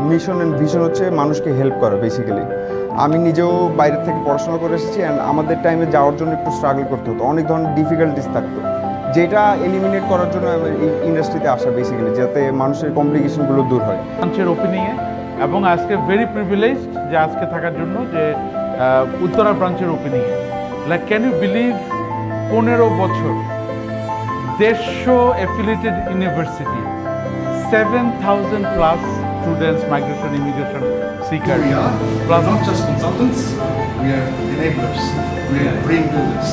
Mission and vision হচ্ছে মানুষকে help করা বেসিক্যালি। আমি নিজেও বাইরে থেকে পড়াশোনা করে এসেছি অ্যান্ড আমাদের টাইমে যাওয়ার জন্য একটু স্ট্রাগল করতে হতো, অনেক ধরনের ডিফিকাল্টিস থাকতো, যেটা এলিমিনেট করার জন্য আমার এই ইন্ডাস্ট্রিতে আসা বেসিক্যালি, যাতে মানুষের কমপ্লিকেশনগুলো দূর হয়। ব্রাঞ্চের ওপেনিংয়ে এবং আজকে ভেরি প্রিভিলেজড যে আজকে থাকার জন্য যে উত্তরা ব্রাঞ্চের ওপেনিংয়ে। লাইক ক্যান ইউ বিলিভ 15 বছর 150 affiliated university, 7,000 plus students, migration, immigration seeker, We are plus not just consultants, we are enablers, we are dream builders.